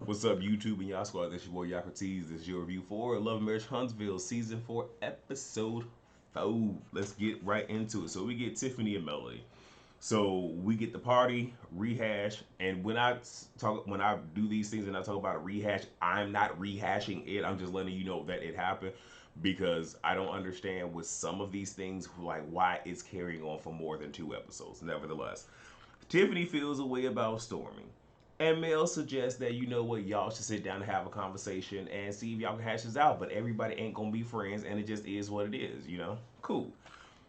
What's up, YouTube and y'all squad? This your boy Yakratees. This is your review for Love and Marriage Huntsville Season 4, Episode 4. Let's get right into it. So we get Tiffany and Melody. So we get the party rehash, and when I do these things and I talk about a rehash, I'm not rehashing it. I'm just letting you know that it happened because I don't understand with some of these things like why it's carrying on for more than 2 episodes. Nevertheless, Tiffany feels a way about Stormy. And Mel suggests that you know what, y'all should sit down and have a conversation and see if y'all can hash this out. But everybody ain't gonna be friends, and it just is what it is, you know? Cool.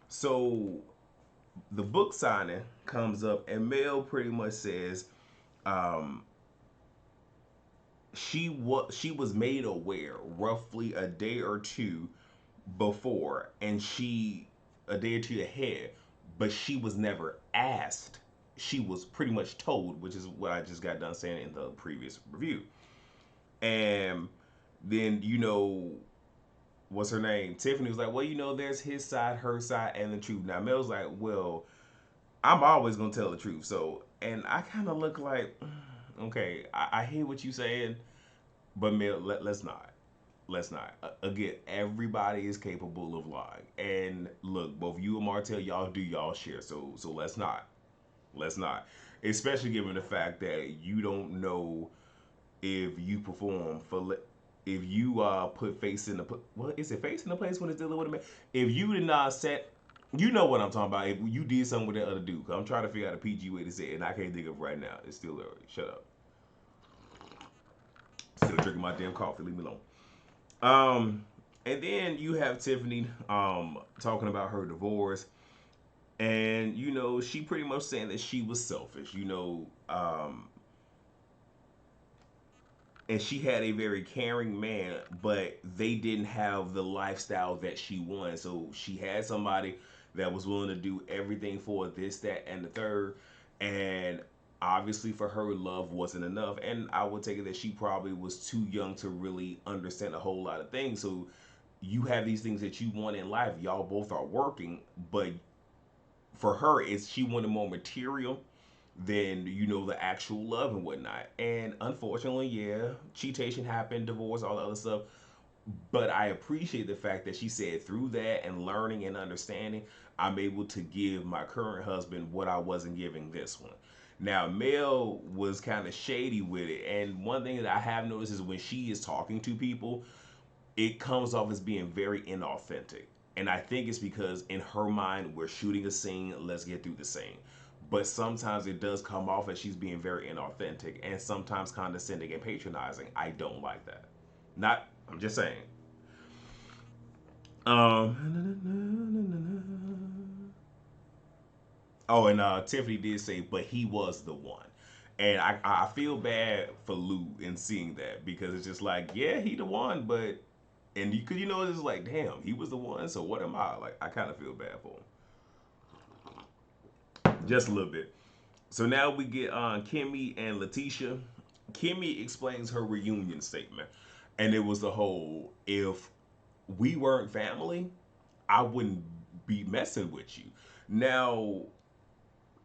So the book signing comes up, and Mel pretty much says um, she was made aware roughly a day or two before, and she a day or two ahead, but she was never asked. She was pretty much told, which is what I just got done saying in the previous review. And then what's her name? Tiffany was like, well, there's his side, her side, and the truth. Now Mel's like, well, I'm always gonna tell the truth. So, and I kind of look like, okay, I hear what you saying, but Mel, let's not. Let's not. Again, everybody is capable of lying. And look, both you and Martell, y'all do y'all share. So let's not. Let's not. Especially given the fact that you don't know if you perform for if you put face in the what is it, face in the place when it's dealing with a man. If you did not set, you know what I'm talking about. If you did something with that other dude, 'cause I'm trying to figure out a PG way to say it, and I can't think of it right now. It's still early. Shut up. Still drinking my damn coffee. Leave me alone. And then you have Tiffany talking about her divorce, and she pretty much saying that she was selfish. And she had a very caring man, but they didn't have the lifestyle that she wanted. So she had somebody that was willing to do everything for this, that, and the third. And obviously, for her, love wasn't enough. And I would take it that she probably was too young to really understand a whole lot of things. So you have these things that you want in life. Y'all both are working, but for her, it's she wanted more material than the actual love and whatnot. And unfortunately, yeah, cheatation happened, divorce, all the other stuff. But I appreciate the fact that she said through that and learning and understanding, I'm able to give my current husband what I wasn't giving this one. Now, Mel was kind of shady with it, and one thing that I have noticed is when she is talking to people, it comes off as being very inauthentic. And I think it's because in her mind, we're shooting a scene, let's get through the scene. But sometimes it does come off as she's being very inauthentic and sometimes condescending and patronizing. I don't like that. Not, I'm just saying. Oh, and Tiffany did say, but he was the one. And I feel bad for Lou in seeing that because it's just like, yeah, he the one, but and you could it's like, damn, he was the one. So what am I like? I kind of feel bad for him, just a little bit. So now we get on Kimmy and Letitia. Kimmy explains her reunion statement, and it was the whole, if we weren't family, I wouldn't be messing with you. Now,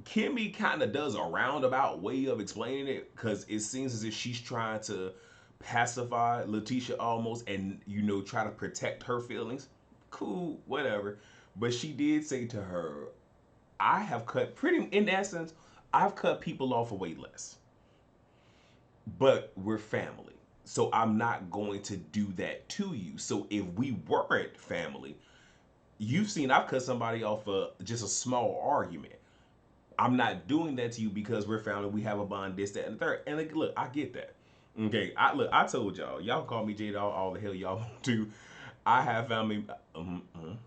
Kimmy kind of does a roundabout way of explaining it because it seems as if she's trying to pacify Letitia almost and try to protect her feelings. Cool, whatever. But she did say to her, I have cut pretty in essence, I've cut people off way less. But we're family. So I'm not going to do that to you. So if we weren't family, you've seen I've cut somebody off for just a small argument. I'm not doing that to you because we're family. We have a bond, this, that, and the third. And like, look, I get that. Okay, I told y'all. Y'all call me Jade all the hell y'all want to. I have family.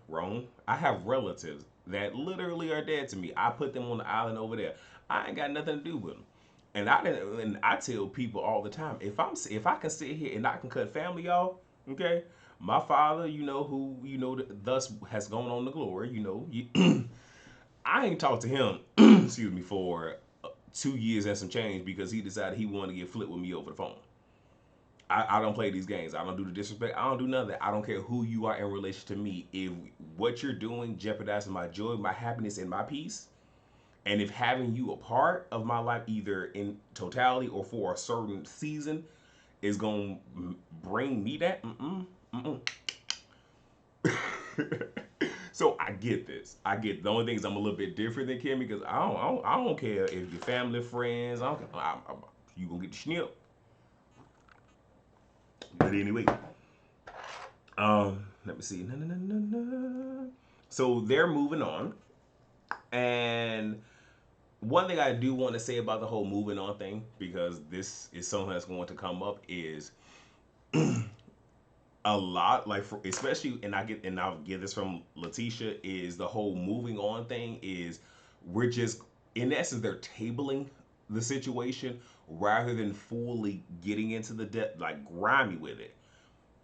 Wrong. I have relatives that literally are dead to me. I put them on the island over there. I ain't got nothing to do with them. And I tell people all the time, if I can sit here and I can cut family off, okay. My father, who thus has gone on to glory. I ain't talked to him, excuse me, for 2 years and some change because he decided he wanted to get flipped with me over the phone. I don't play these games. I don't do the disrespect. I don't do none of that. I don't care who you are in relation to me. If what you're doing jeopardizes my joy, my happiness, and my peace, and if having you a part of my life, either in totality or for a certain season, is gonna bring me that. Mm-mm. So I get this. I get the only thing is I'm a little bit different than Kim because I don't care if your family, friends. I don't care. You gonna get the snip. But anyway, let me see. Na, na, na, na, na. So they're moving on, and one thing I do want to say about the whole moving on thing, because this is something that's going to come up, is a lot like especially, and I'll get this from Letitia, is the whole moving on thing is we're just in essence they're tabling the situation rather than fully getting into the depth like grimy with it,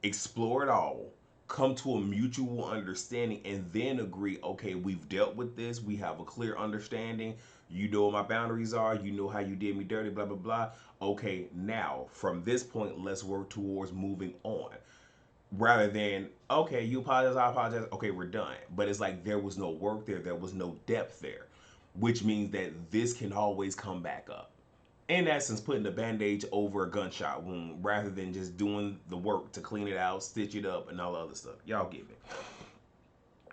explore it all, come to a mutual understanding, and then agree, okay, we've dealt with this, we have a clear understanding, you know what my boundaries are, you know how you did me dirty, blah blah blah. Okay, now from this point let's work towards moving on, rather than okay, you apologize, I apologize, okay, we're done. But it's like there was no work there, there was no depth there, which means that this can always come back up. In essence, putting a bandage over a gunshot wound rather than just doing the work to clean it out, stitch it up, and all the other stuff. Y'all get me.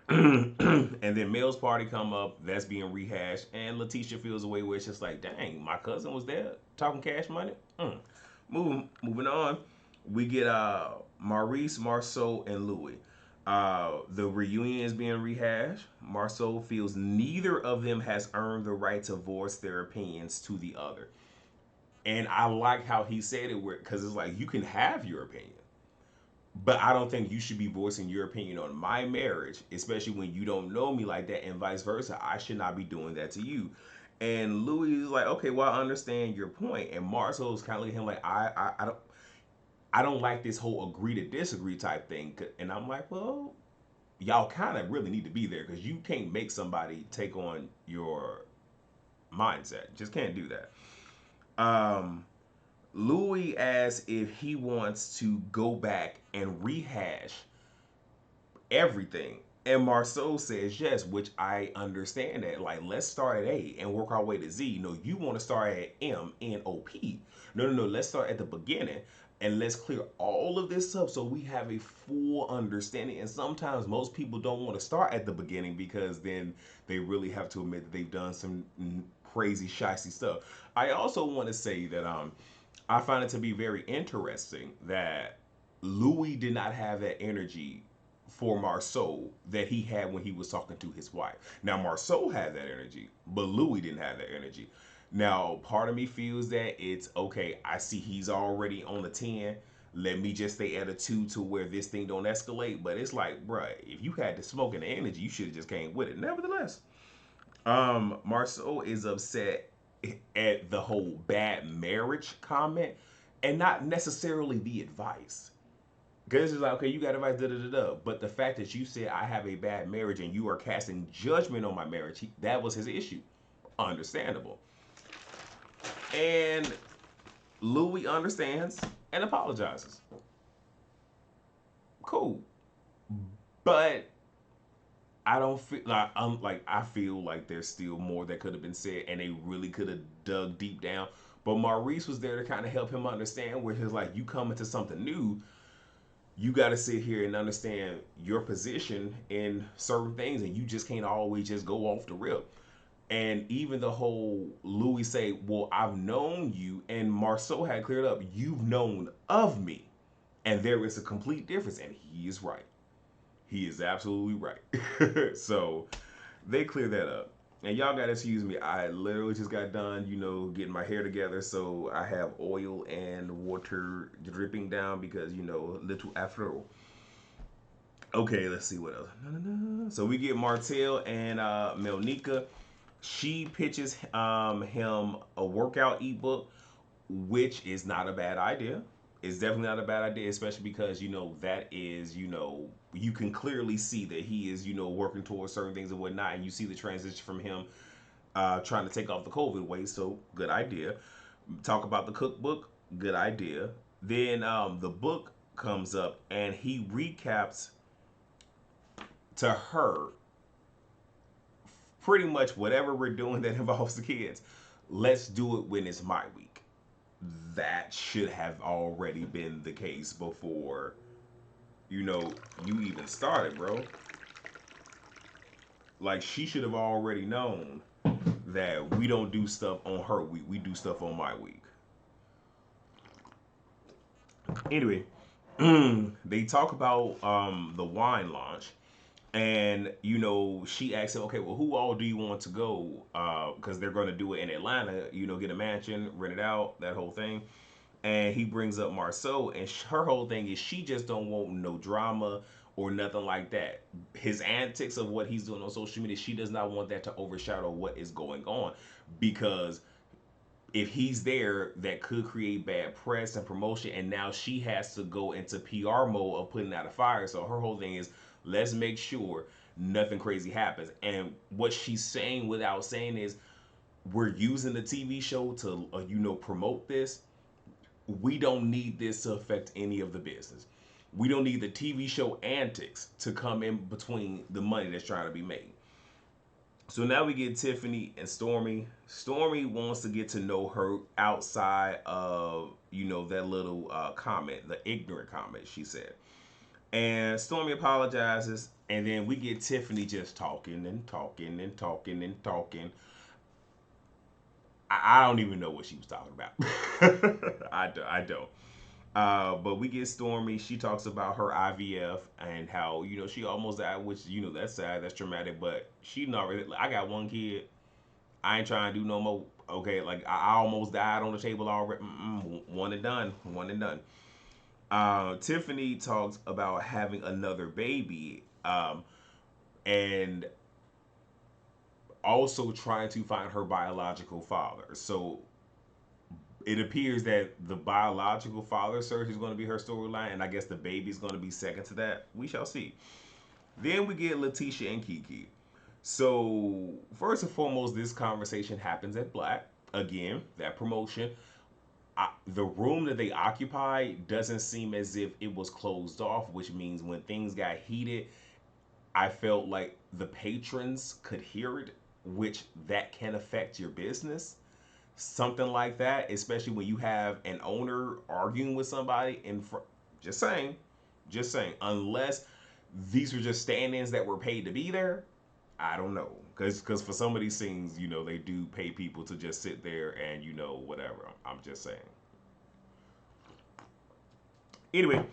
And then Mel's party come up, that's being rehashed, and Letitia feels a way where it's just like, dang, my cousin was there talking cash money. Moving on, we get Maurice, Marceau, and Louis. The reunion is being rehashed. Marceau feels neither of them has earned the right to voice their opinions to the other. And I like how he said it, because it's like you can have your opinion, but I don't think you should be voicing your opinion on my marriage, especially when you don't know me like that, and vice versa. I should not be doing that to you. And Louis is like, okay, well, I understand your point. And Marcel's kind of like him, like, I don't like this whole agree to disagree type thing. And I'm like, well, y'all kind of really need to be there because you can't make somebody take on your mindset. Just can't do that. Um, Louis asks if he wants to go back and rehash everything. And Marceau says yes, which I understand that. Like, let's start at A and work our way to Z. No, you want to start at M, N, O, P. No. Let's start at the beginning and let's clear all of this up so we have a full understanding. And sometimes most people don't want to start at the beginning because then they really have to admit that they've done some crazy, shicey stuff. I also want to say that I find it to be very interesting that Louis did not have that energy for Marceau that he had when he was talking to his wife. Now Marceau had that energy, but Louis didn't have that energy. Now part of me feels that it's okay. I see he's already on a 10. Let me just stay at a 2 to where this thing don't escalate. But it's like, bruh, if you had the smoke and the energy, you should have just came with it. Nevertheless, Marceau is upset at the whole bad marriage comment and not necessarily the advice. Because it's like, okay, you got advice, da da da da. But the fact that you said I have a bad marriage and you are casting judgment on my marriage, that was his issue. Understandable. And Louis understands and apologizes. Cool. But I don't feel like I feel like there's still more that could have been said, and they really could have dug deep down. But Maurice was there to kind of help him understand where he's like, you come into something new, you got to sit here and understand your position in certain things, and you just can't always just go off the rip. And even the whole Louis say, well, I've known you, and Marceau had cleared up, you've known of me, and there is a complete difference, and he is right. He is absolutely right. So they clear that up. And y'all gotta excuse me. I literally just got done, getting my hair together. So I have oil and water dripping down because, little afro. Okay, let's see what else. So we get Martell and Melnika. She pitches him a workout ebook, which is not a bad idea. It's definitely not a bad idea, especially because that is you can clearly see that he is working towards certain things and whatnot, and you see the transition from him trying to take off the COVID weight. So good idea. Talk about the cookbook. Good idea. Then the book comes up and he recaps to her pretty much whatever we're doing that involves the kids. Let's do it when it's my week. that should have already been the case before, you know, you even started, bro. Like, she should have already known that we don't do stuff on her week. We do stuff on my week. Anyway, they talk about the wine launch, and she asked him, okay, well, who all do you want to go? Because they're going to do it in Atlanta. Get a mansion, rent it out, that whole thing. And he brings up Marceau, and her whole thing is she just don't want no drama or nothing like that. His antics of what he's doing on social media, she does not want that to overshadow what is going on, because if he's there, that could create bad press and promotion, and now she has to go into PR mode of putting out a fire. So her whole thing is, let's make sure nothing crazy happens. And what she's saying without saying is, we're using the TV show to promote this. We don't need this to affect any of the business. We don't need the TV show antics to come in between the money that's trying to be made. So now we get Tiffany and Stormy. Stormy wants to get to know her outside of, that little comment, the ignorant comment she said. And Stormy apologizes, and then we get Tiffany just talking and talking and talking and talking. I don't even know what she was talking about. I don't. But we get Stormy. She talks about her IVF and how she almost died, which that's sad, that's traumatic. But she not really. I got one kid. I ain't trying to do no more. Okay, like I almost died on the table already. One and done. One and done. Tiffany talks about having another baby, and also trying to find her biological father. So it appears that the biological father search is going to be her storyline, and I guess the baby is going to be second to that. We shall see. Then we get Letitia and Kiki. So first and foremost, this conversation happens at Black. Again, that promotion. The room that they occupy doesn't seem as if it was closed off, which means when things got heated, I felt like the patrons could hear it, which that can affect your business. Something like that, especially when you have an owner arguing with somebody in front. Just saying, just saying. Unless these were just stand-ins that were paid to be there, I don't know. Because for some of these things, they do pay people to just sit there and whatever. I'm just saying. Anyway,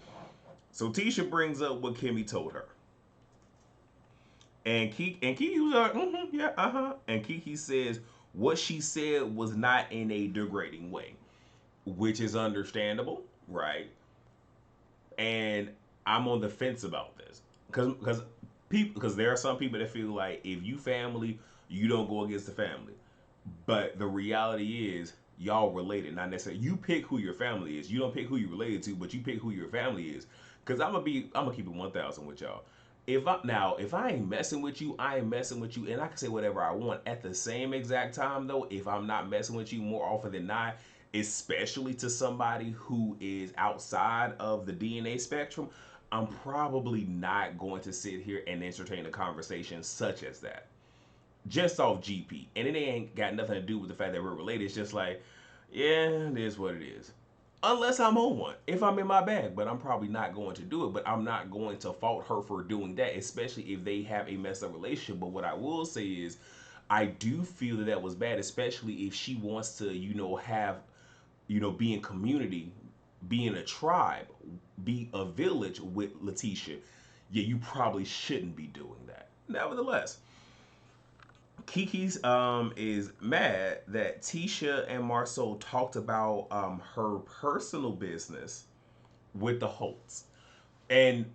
so Tisha brings up what Kimmy told her. And Kiki was like, yeah, And Kiki says what she said was not in a degrading way, which is understandable, right? And I'm on the fence about this because there are some people that feel like if you family, you don't go against the family. But the reality is, y'all related, not necessarily. You pick who your family is. You don't pick who you related to, but you pick who your family is. Because I'm gonna keep it 1,000 with y'all. If I ain't messing with you, I ain't messing with you, and I can say whatever I want. At the same exact time, though, if I'm not messing with you more often than not, especially to somebody who is outside of the DNA spectrum, I'm probably not going to sit here and entertain a conversation such as that. Just off GP. And it ain't got nothing to do with the fact that we're related. It's just like, yeah, it is what it is. Unless I'm on one, if I'm in my bag, but I'm probably not going to do it. But I'm not going to fault her for doing that, especially if they have a messed up relationship. But what I will say is, I do feel that that was bad, especially if she wants to, have, be in community, be in a tribe, be a village with Letitia. Yeah, you probably shouldn't be doing that. Nevertheless, Kiki's is mad that Tisha and Marceau talked about her personal business with the Holtz, and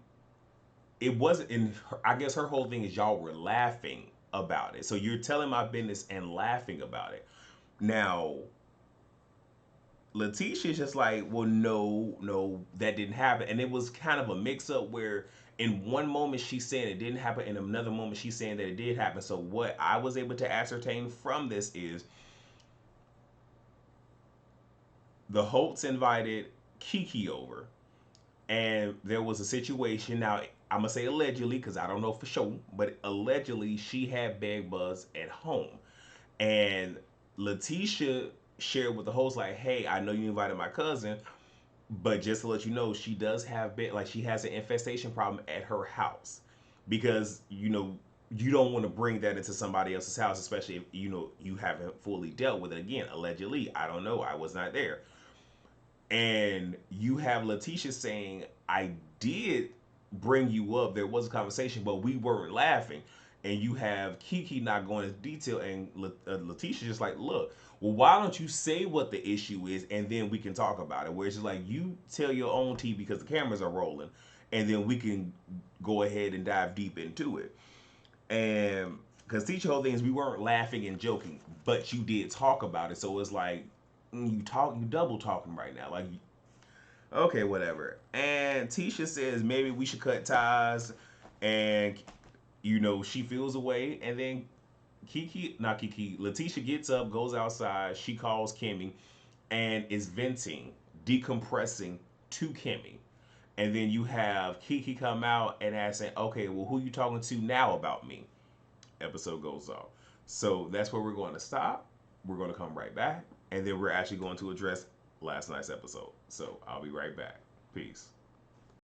it wasn't in. I guess her whole thing is y'all were laughing about it. So you're telling my business and laughing about it. Now, Letitia's just like, well, no, no, that didn't happen, and it was kind of a mix-up where in one moment she's saying it didn't happen, in another moment she's saying that it did happen. So what I was able to ascertain from this is the Holtz invited Kiki over, and there was a situation. Now I'm gonna say allegedly because I don't know for sure, but allegedly she had bed bugs at home, and Letitia shared with the host like, hey, I know you invited my cousin, but just to let you know, she does have like she has an infestation problem at her house because you don't want to bring that into somebody else's house, especially if you haven't fully dealt with it. Again, allegedly, I don't know, I was not there. And you have Letitia saying, I did bring you up. There was a conversation, but we weren't laughing. And you have Kiki not going into detail, and Letitia just like, look, well, why don't you say what the issue is, and then we can talk about it. Where it's just like, you tell your own tea because the cameras are rolling, and then we can go ahead and dive deep into it. And because teacher whole thing is we weren't laughing and joking, but you did talk about it. So it's like, you double talking right now. Like, okay, whatever. And Tisha says maybe we should cut ties, and she feels away, and then not Kiki, Letitia gets up, goes outside, she calls Kimmy, and is venting, decompressing to Kimmy. And then you have Kiki come out and ask, okay, well, who you talking to now about me? Episode goes off. So that's where we're going to stop. We're going to come right back, and then we're actually going to address last night's episode. So I'll be right back. Peace.